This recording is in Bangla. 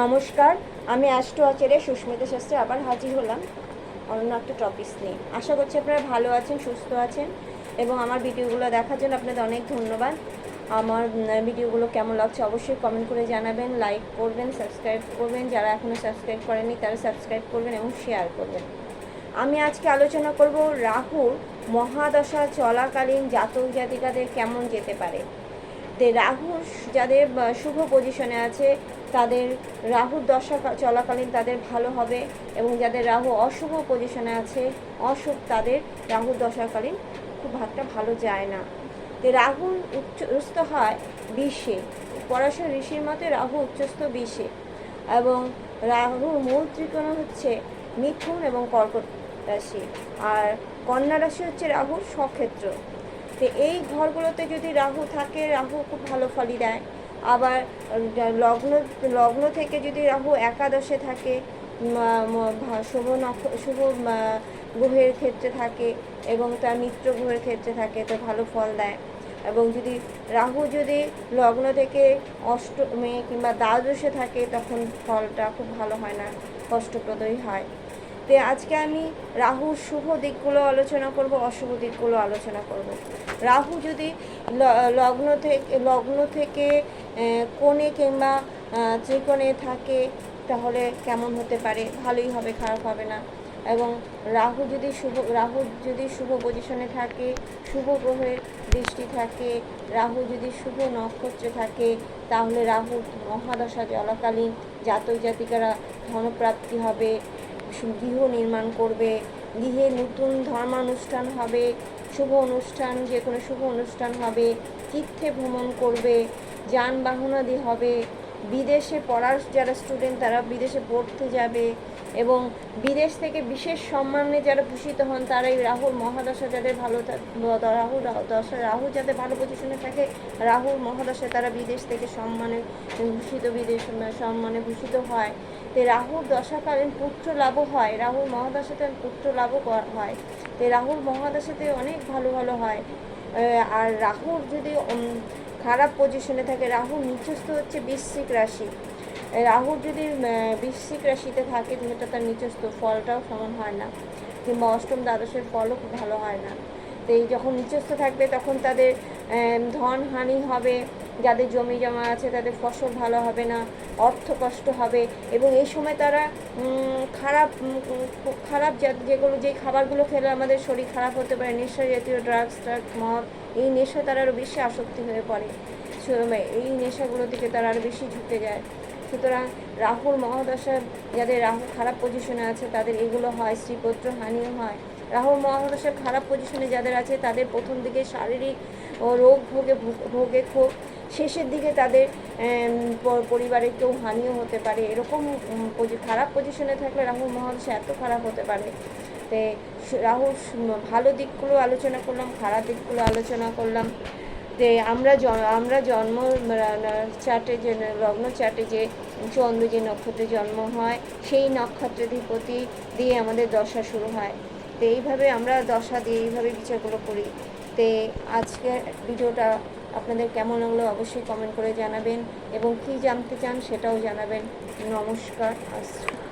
নমস্কার, আমি অ্যাস্ট্রো আচার্য সুস্মিতা শাস্ত্রী আবার হাজির হলাম অন্য একটা টপিক নিয়ে। আশা করছি আপনারা ভালো আছেন, সুস্থ আছেন এবং আমার ভিডিওগুলো দেখার জন্য আপনাদের অনেক ধন্যবাদ। আমার ভিডিওগুলো কেমন লাগছে অবশ্যই কমেন্ট করে জানাবেন, লাইক করবেন, সাবস্ক্রাইব করবেন, যারা এখনও সাবস্ক্রাইব করেনি তারা সাবস্ক্রাইব করবেন এবং শেয়ার করবেন। আমি আজকে আলোচনা করব রাহুর মহাদশা চলাকালীন জাতক জাতিকাদের কেমন যেতে পারে। রাহু যাদের শুভ পজিশনে আছে তাদের রাহুর দশা চলাকালীন তাদের ভালো হবে, এবং যাদের রাহু অশুভ পজিশনে আছে তাদের রাহুর দশাকালীন খুব একটা ভালো যায় না। রাহু উচ্চস্থ হয় 20-এ, পরাশর ঋষির মতে রাহু উচ্চস্থ 20-এ, এবং রাহুর মূল ত্রিকোণ হচ্ছে মিথুন এবং কর্কট রাশি, আর কন্যা রাশি হচ্ছে রাহুর স্বক্ষেত্র। তো এই ঘরগুলোতে যদি রাহু থাকে, রাহু খুব ভালো ফলই দেয়। আবার লগ্ন থেকে যদি রাহু একাদশে থাকে, শুভ গ্রহের ক্ষেত্রে থাকে এবং তার মিত্র গ্রহের ক্ষেত্রে থাকে, তো ভালো ফল দেয়। এবং যদি রাহু যদি লগ্ন থেকে অষ্টমে কিংবা দ্বাদশে থাকে তখন ফলটা খুব ভালো হয় না, কষ্টপ্রদই হয়। তো আজকে আমি রাহুর শুভ দিকগুলো আলোচনা করব, অশুভ দিকগুলো আলোচনা করব। রাহু যদি লগ্ন থেকে কোণে কিংবা ত্রিকোণে থাকে তাহলে কেমন হতে পারে, ভালোই হবে, খারাপ হবে না। এবং রাহু যদি শুভ পজিশনে থাকে, শুভ গ্রহের দৃষ্টি থাকে, রাহু যদি শুভ নক্ষত্রে থাকে, তাহলে রাহু মহাদশা চলাকালীন জাতক জাতিকারা ধনপ্রাপ্তি হবে, গৃহ নির্মাণ করবে, গৃহে নতুন ধর্মানুষ্ঠান হবে, শুভ অনুষ্ঠান, যে কোনো শুভ অনুষ্ঠান হবে, তীর্থে ভ্রমণ করবে, যানবাহনাদি হবে, বিদেশে পড়ার যারা স্টুডেন্ট তারা বিদেশে পড়তে যাবে, এবং বিদেশ থেকে বিশেষ সম্মানে যারা ভূষিত হন তারা এই রাহুর মহাদশা যাদের ভালো রাহু যাদের ভালো পজিশনে থাকে, রাহুর মহাদশা তারা বিদেশ থেকে সম্মানে ভূষিত হয়। তো রাহুর দশাকালীন পুত্র লাভও হয়, রাহুর মহাদশাতে পুত্র লাভও হয়। তো রাহুর মহাদশাতে অনেক ভালো ভালো হয়। আর রাহুর যদি খারাপ পজিশনে থাকে, রাহু নিচস্থ হচ্ছে বৃশ্চিক রাশি, রাহুর যদি বৃশ্চিক রাশিতে থাকে যেটা তার নিচস্থ, ফলটাও সমান হয় না, কিংবা অষ্টম দ্বাদশের ফলও খুব ভালো হয় না। তো এই যখন নিচস্থ থাকবে তখন তাদের ধন হানি হবে, যাদের জমি জমা আছে তাদের ফসল ভালো হবে না, অর্থ কষ্ট হবে, এবং এই সময় তারা খারাপ যেই খাবারগুলো খেলে আমাদের শরীর খারাপ হতে পারে, নেশা জাতীয় ড্রাগস মদ, এই নেশা তারা আরও বেশি আসক্তি হয়ে পড়ে, এই নেশাগুলোর দিকে তারা আরও বেশি ঝুঁকে যায়। সুতরাং রাহুর মহাদশা যাদের রাহু খারাপ পজিশনে আছে তাদের এগুলো হয়, স্ত্রীপুত্র হানিও হয়। রাহুর মহাদশার খারাপ পজিশনে যাদের আছে তাদের প্রথম দিকে শারীরিক রোগ ভোগে খুব, শেষের দিকে তাদের পরিবারের কেউ হানিও হতে পারে। এরকম খারাপ পজিশনে থাকলে রাহুর মহাদশা এত খারাপ হতে পারে। তো রাহুর ভালো দিকগুলো আলোচনা করলাম, খারাপ দিকগুলো আলোচনা করলাম। যে আমরা জন্ম চার্টে, যে লগ্ন চার্টে যে চন্দ্র যে নক্ষত্রে জন্ম হয় সেই নক্ষত্রাধিপতি দিয়ে আমাদের দশা শুরু হয়। তো এইভাবে আমরা দশা দিয়ে এইভাবে বিচারগুলো করি। তো আজকে ভিডিওটা আপনাদের কেমন লাগলো অবশ্যই কমেন্ট করে জানাবেন, এবং কী জানতে চান সেটাও জানাবেন। নমস্কার।